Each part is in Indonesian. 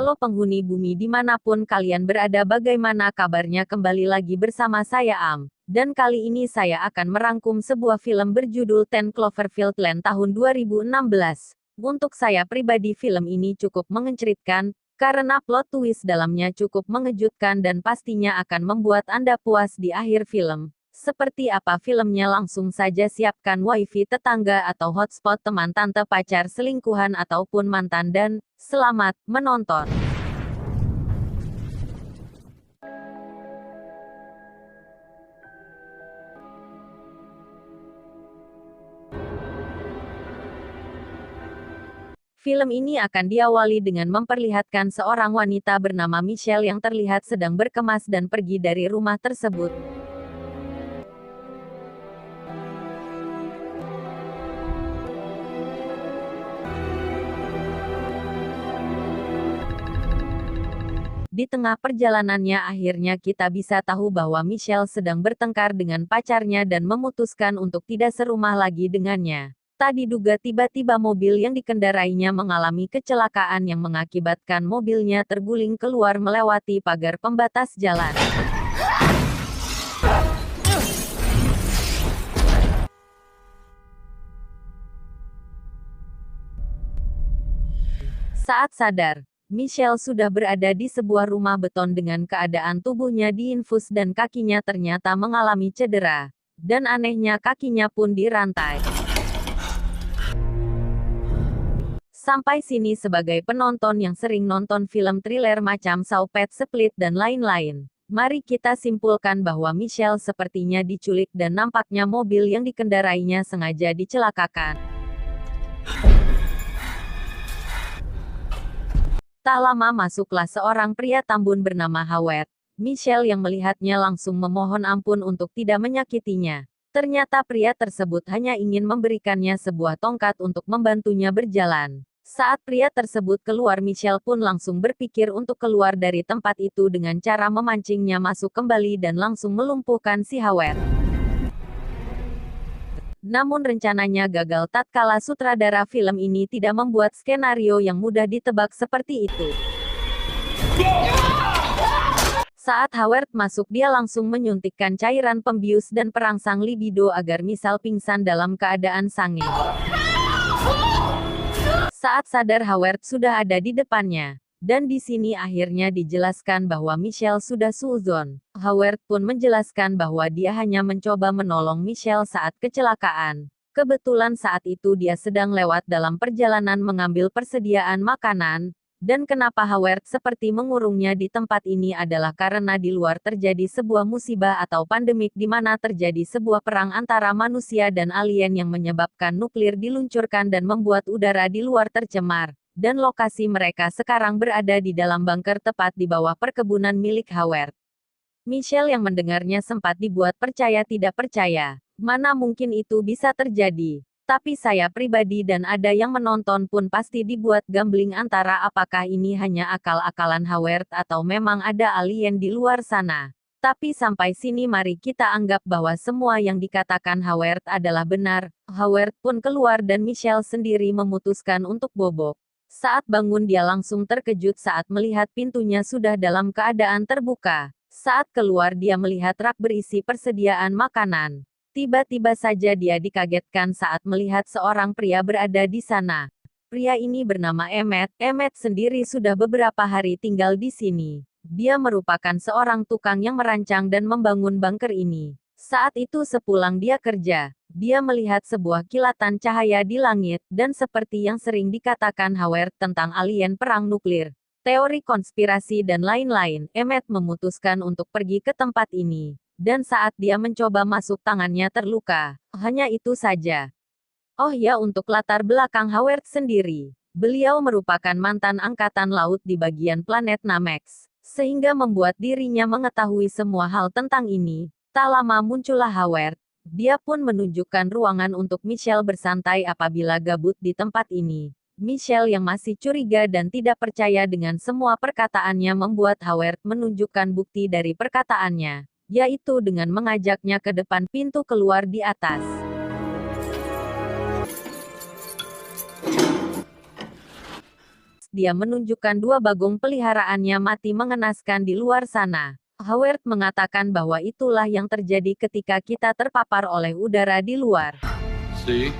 Halo penghuni bumi dimanapun kalian berada, bagaimana kabarnya? Kembali lagi bersama saya Am. Dan kali ini saya akan merangkum sebuah film berjudul 10 Cloverfield Lane tahun 2016. Untuk saya pribadi film ini cukup mengencritkan, karena plot twist dalamnya cukup mengejutkan dan pastinya akan membuat Anda puas di akhir film. Seperti apa filmnya? Langsung saja siapkan wifi tetangga atau hotspot teman, tante, pacar, selingkuhan, ataupun mantan, dan selamat menonton. Film ini akan diawali dengan memperlihatkan seorang wanita bernama Michelle yang terlihat sedang berkemas dan pergi dari rumah tersebut. Di tengah perjalanannya akhirnya kita bisa tahu bahwa Michelle sedang bertengkar dengan pacarnya dan memutuskan untuk tidak serumah lagi dengannya. Tak diduga tiba-tiba mobil yang dikendarainya mengalami kecelakaan yang mengakibatkan mobilnya terguling keluar melewati pagar pembatas jalan. Saat sadar, Michelle sudah berada di sebuah rumah beton dengan keadaan tubuhnya diinfus dan kakinya ternyata mengalami cedera. Dan anehnya kakinya pun dirantai. Sampai sini sebagai penonton yang sering nonton film thriller macam Saw, Pet Split dan lain-lain, mari kita simpulkan bahwa Michelle sepertinya diculik dan nampaknya mobil yang dikendarainya sengaja dicelakakan. Tak lama masuklah seorang pria tambun bernama Howard. Michelle yang melihatnya langsung memohon ampun untuk tidak menyakitinya. Ternyata pria tersebut hanya ingin memberikannya sebuah tongkat untuk membantunya berjalan. Saat pria tersebut keluar, Michelle pun langsung berpikir untuk keluar dari tempat itu dengan cara memancingnya masuk kembali dan langsung melumpuhkan si Howard. Namun rencananya gagal tatkala sutradara film ini tidak membuat skenario yang mudah ditebak seperti itu. Saat Howard masuk, dia langsung menyuntikkan cairan pembius dan perangsang libido agar Michelle pingsan dalam keadaan sange. Saat sadar, Howard sudah ada di depannya. Dan di sini akhirnya dijelaskan bahwa Michelle sudah suudzon. Howard pun menjelaskan bahwa dia hanya mencoba menolong Michelle saat kecelakaan. Kebetulan saat itu dia sedang lewat dalam perjalanan mengambil persediaan makanan. Dan kenapa Howard seperti mengurungnya di tempat ini adalah karena di luar terjadi sebuah musibah atau pandemik di mana terjadi sebuah perang antara manusia dan alien yang menyebabkan nuklir diluncurkan dan membuat udara di luar tercemar. Dan lokasi mereka sekarang berada di dalam bunker tepat di bawah perkebunan milik Howard. Michelle yang mendengarnya sempat dibuat percaya tidak percaya. Mana mungkin itu bisa terjadi. Tapi saya pribadi dan ada yang menonton pun pasti dibuat gambling antara apakah ini hanya akal-akalan Howard atau memang ada alien di luar sana. Tapi sampai sini mari kita anggap bahwa semua yang dikatakan Howard adalah benar. Howard pun keluar dan Michelle sendiri memutuskan untuk bobok. Saat bangun dia langsung terkejut saat melihat pintunya sudah dalam keadaan terbuka. Saat keluar dia melihat rak berisi persediaan makanan. Tiba-tiba saja dia dikagetkan saat melihat seorang pria berada di sana. Pria ini bernama Emmett. Emmett sendiri sudah beberapa hari tinggal di sini. Dia merupakan seorang tukang yang merancang dan membangun bunker ini. Saat itu sepulang dia kerja, dia melihat sebuah kilatan cahaya di langit, dan seperti yang sering dikatakan Howard tentang alien perang nuklir, teori konspirasi dan lain-lain, Emmett memutuskan untuk pergi ke tempat ini. Dan saat dia mencoba masuk tangannya terluka. Hanya itu saja. Oh ya, untuk latar belakang Howard sendiri. Beliau merupakan mantan angkatan laut di bagian planet Namex. Sehingga membuat dirinya mengetahui semua hal tentang ini. Tak lama muncullah Howard. Dia pun menunjukkan ruangan untuk Michelle bersantai apabila gabut di tempat ini. Michelle yang masih curiga dan tidak percaya dengan semua perkataannya membuat Howard menunjukkan bukti dari perkataannya, yaitu dengan mengajaknya ke depan pintu keluar di atas. dia menunjukkan dua bagong peliharaannya mati mengenaskan di luar sana. Howard mengatakan bahwa itulah yang terjadi ketika kita terpapar oleh udara di luar. See?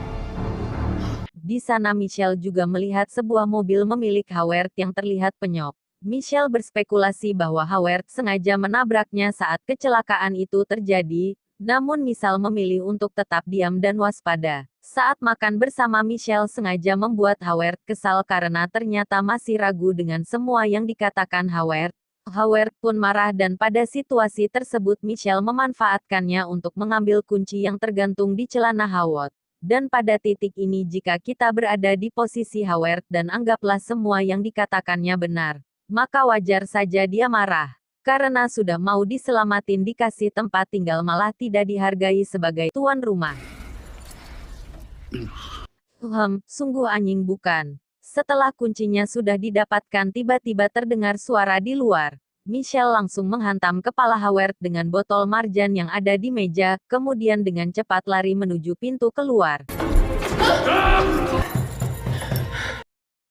Di sana Michelle juga melihat sebuah mobil milik Howard yang terlihat penyok. Michelle berspekulasi bahwa Howard sengaja menabraknya saat kecelakaan itu terjadi, namun Michelle memilih untuk tetap diam dan waspada. Saat makan bersama Michelle sengaja membuat Howard kesal karena ternyata masih ragu dengan semua yang dikatakan Howard. Howard pun marah dan pada situasi tersebut Michelle memanfaatkannya untuk mengambil kunci yang tergantung di celana Howard. Dan pada titik ini jika kita berada di posisi Howard dan anggaplah semua yang dikatakannya benar, maka wajar saja dia marah. Karena sudah mau diselamatin dikasih tempat tinggal malah tidak dihargai sebagai tuan rumah. Sungguh anjing bukan? Setelah kuncinya sudah didapatkan tiba-tiba terdengar suara di luar. Michelle langsung menghantam kepala Howard dengan botol marjan yang ada di meja, kemudian dengan cepat lari menuju pintu keluar.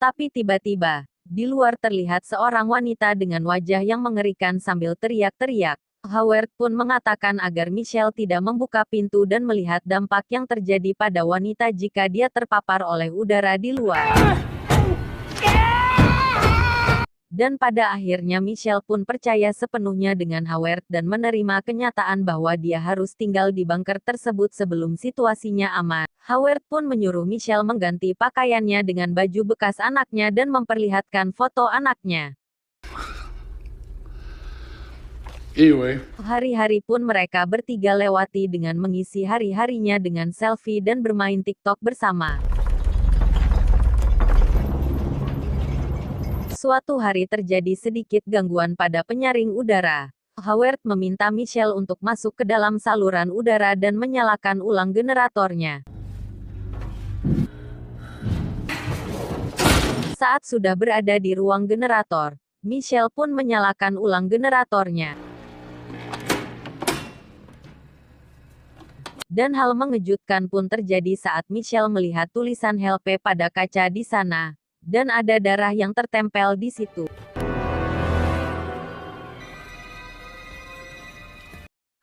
Tapi tiba-tiba, di luar terlihat seorang wanita dengan wajah yang mengerikan sambil teriak-teriak. Howard pun mengatakan agar Michelle tidak membuka pintu dan melihat dampak yang terjadi pada wanita jika dia terpapar oleh udara di luar. Dan pada akhirnya Michelle pun percaya sepenuhnya dengan Howard dan menerima kenyataan bahwa dia harus tinggal di bunker tersebut sebelum situasinya aman. Howard pun menyuruh Michelle mengganti pakaiannya dengan baju bekas anaknya dan memperlihatkan foto anaknya. Anyway, Hari-hari pun mereka bertiga lewati dengan mengisi hari-harinya dengan selfie dan bermain TikTok bersama. Suatu hari terjadi sedikit gangguan pada penyaring udara. Howard meminta Michelle untuk masuk ke dalam saluran udara dan menyalakan ulang generatornya. Saat sudah berada di ruang generator, Michelle pun menyalakan ulang generatornya. Dan hal mengejutkan pun terjadi saat Michelle melihat tulisan "Help" pada kaca di sana. Dan ada darah yang tertempel di situ.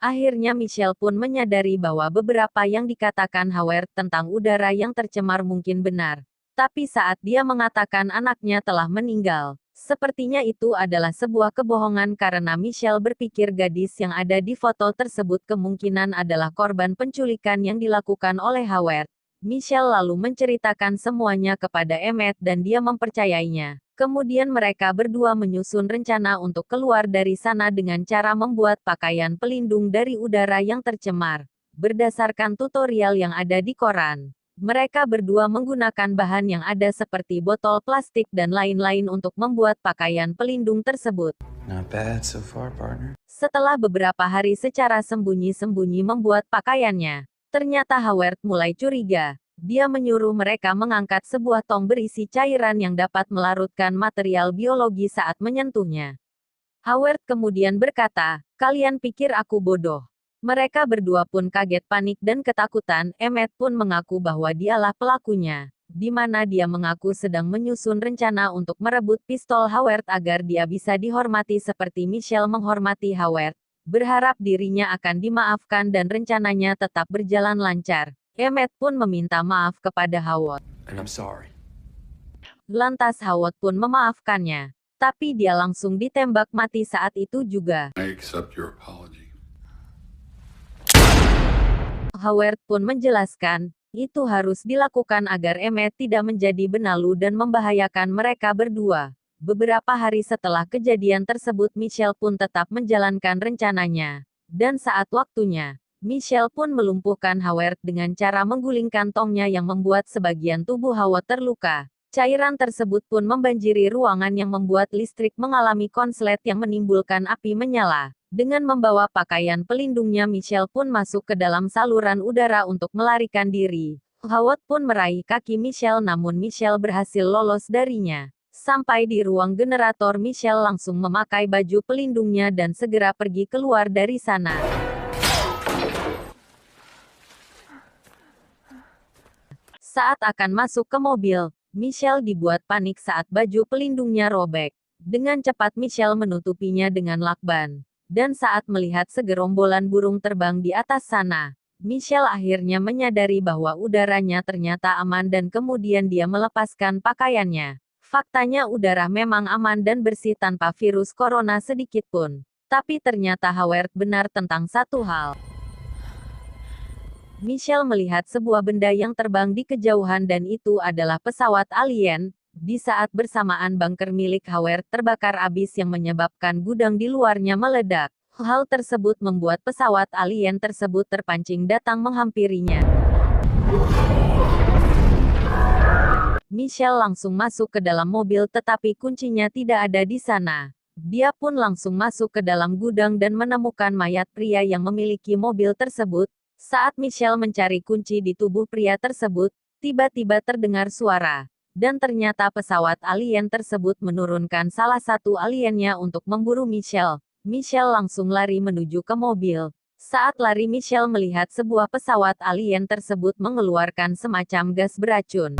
Akhirnya Michelle pun menyadari bahwa beberapa yang dikatakan Howard tentang udara yang tercemar mungkin benar. Tapi saat dia mengatakan anaknya telah meninggal, sepertinya itu adalah sebuah kebohongan karena Michelle berpikir gadis yang ada di foto tersebut kemungkinan adalah korban penculikan yang dilakukan oleh Howard. Michelle lalu menceritakan semuanya kepada Emmett dan dia mempercayainya. Kemudian mereka berdua menyusun rencana untuk keluar dari sana dengan cara membuat pakaian pelindung dari udara yang tercemar. Berdasarkan tutorial yang ada di koran, mereka berdua menggunakan bahan yang ada seperti botol plastik dan lain-lain untuk membuat pakaian pelindung tersebut. Not bad so far, partner. Setelah beberapa hari secara sembunyi-sembunyi membuat pakaiannya, ternyata Howard mulai curiga. Dia menyuruh mereka mengangkat sebuah tong berisi cairan yang dapat melarutkan material biologi saat menyentuhnya. Howard kemudian berkata, "Kalian pikir aku bodoh?" Mereka berdua pun kaget panik dan ketakutan. Emmett pun mengaku bahwa dialah pelakunya, di mana dia mengaku sedang menyusun rencana untuk merebut pistol Howard agar dia bisa dihormati seperti Michelle menghormati Howard. Berharap dirinya akan dimaafkan dan rencananya tetap berjalan lancar. Emmett pun meminta maaf kepada Howard. And I'm sorry. Lantas Howard pun memaafkannya. Tapi dia langsung ditembak mati saat itu juga. I accept your apology. Howard pun menjelaskan, itu harus dilakukan agar Emmett tidak menjadi benalu dan membahayakan mereka berdua. Beberapa hari setelah kejadian tersebut Michelle pun tetap menjalankan rencananya. Dan saat waktunya, Michelle pun melumpuhkan Howard dengan cara menggulingkan tongnya yang membuat sebagian tubuh Howard terluka. Cairan tersebut pun membanjiri ruangan yang membuat listrik mengalami konslet yang menimbulkan api menyala. Dengan membawa pakaian pelindungnya Michelle pun masuk ke dalam saluran udara untuk melarikan diri. Howard pun meraih kaki Michelle namun Michelle berhasil lolos darinya. Sampai di ruang generator Michelle langsung memakai baju pelindungnya dan segera pergi keluar dari sana. Saat akan masuk ke mobil, Michelle dibuat panik saat baju pelindungnya robek. Dengan cepat Michelle menutupinya dengan lakban. Dan saat melihat segerombolan burung terbang di atas sana, Michelle akhirnya menyadari bahwa udaranya ternyata aman dan kemudian dia melepaskan pakaiannya. Faktanya udara memang aman dan bersih tanpa virus corona sedikit pun. Tapi ternyata Howard benar tentang satu hal. Michelle melihat sebuah benda yang terbang di kejauhan dan itu adalah pesawat alien. Di saat bersamaan bunker milik Howard terbakar abis yang menyebabkan gudang di luarnya meledak. Hal tersebut membuat pesawat alien tersebut terpancing datang menghampirinya. Michelle langsung masuk ke dalam mobil tetapi kuncinya tidak ada di sana. Dia pun langsung masuk ke dalam gudang dan menemukan mayat pria yang memiliki mobil tersebut. Saat Michelle mencari kunci di tubuh pria tersebut, tiba-tiba terdengar suara. Dan ternyata pesawat alien tersebut menurunkan salah satu aliennya untuk memburu Michelle. Michelle langsung lari menuju ke mobil. Saat lari Michelle melihat sebuah pesawat alien tersebut mengeluarkan semacam gas beracun.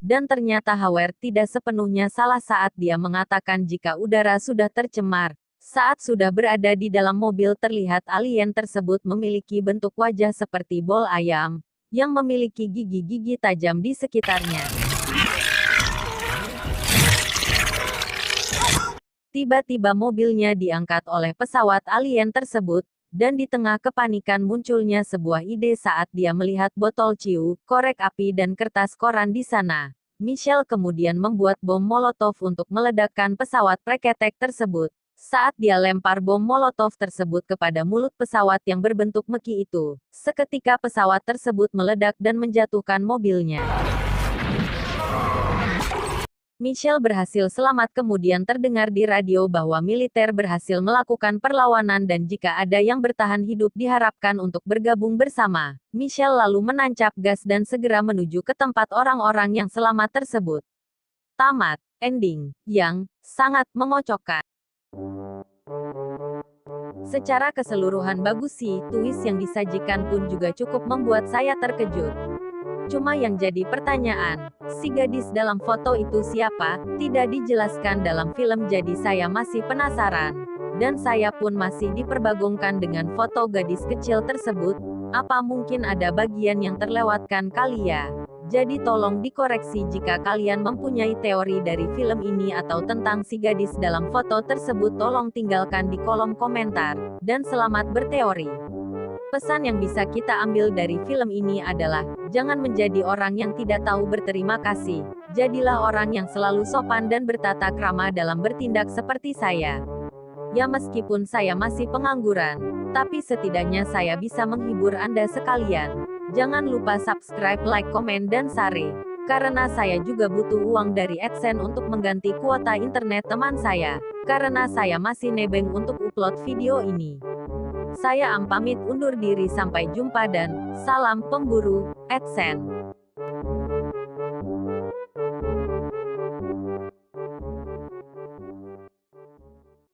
Dan ternyata Howard tidak sepenuhnya salah saat dia mengatakan jika udara sudah tercemar. Saat sudah berada di dalam mobil terlihat alien tersebut memiliki bentuk wajah seperti bol ayam, yang memiliki gigi-gigi tajam di sekitarnya. Tiba-tiba mobilnya diangkat oleh pesawat alien tersebut, dan di tengah kepanikan munculnya sebuah ide saat dia melihat botol ciu, korek api dan kertas koran di sana. Michelle kemudian membuat bom molotov untuk meledakkan pesawat preketek tersebut. Saat dia lempar bom molotov tersebut kepada mulut pesawat yang berbentuk meki itu, seketika pesawat tersebut meledak dan menjatuhkan mobilnya. Michelle berhasil selamat kemudian terdengar di radio bahwa militer berhasil melakukan perlawanan dan jika ada yang bertahan hidup diharapkan untuk bergabung bersama. Michelle lalu menancap gas dan segera menuju ke tempat orang-orang yang selamat tersebut. Tamat. Ending yang sangat memocokkan. Secara keseluruhan bagus sih, twist yang disajikan pun juga cukup membuat saya terkejut. Cuma yang jadi pertanyaan, si gadis dalam foto itu siapa? Tidak dijelaskan dalam film jadi saya masih penasaran. Dan saya pun masih diperbagongkan dengan foto gadis kecil tersebut. Apa mungkin ada bagian yang terlewatkan kali ya? Jadi tolong dikoreksi jika kalian mempunyai teori dari film ini atau tentang si gadis dalam foto tersebut tolong tinggalkan di kolom komentar. Dan selamat berteori. Pesan yang bisa kita ambil dari film ini adalah, jangan menjadi orang yang tidak tahu berterima kasih. Jadilah orang yang selalu sopan dan bertata krama dalam bertindak seperti saya. Ya meskipun saya masih pengangguran, tapi setidaknya saya bisa menghibur Anda sekalian. Jangan lupa subscribe, like, komen, dan share. Karena saya juga butuh uang dari AdSense untuk mengganti kuota internet teman saya. Karena saya masih nebeng untuk upload video ini. Saya pamit undur diri sampai jumpa dan salam pemburu AdSense.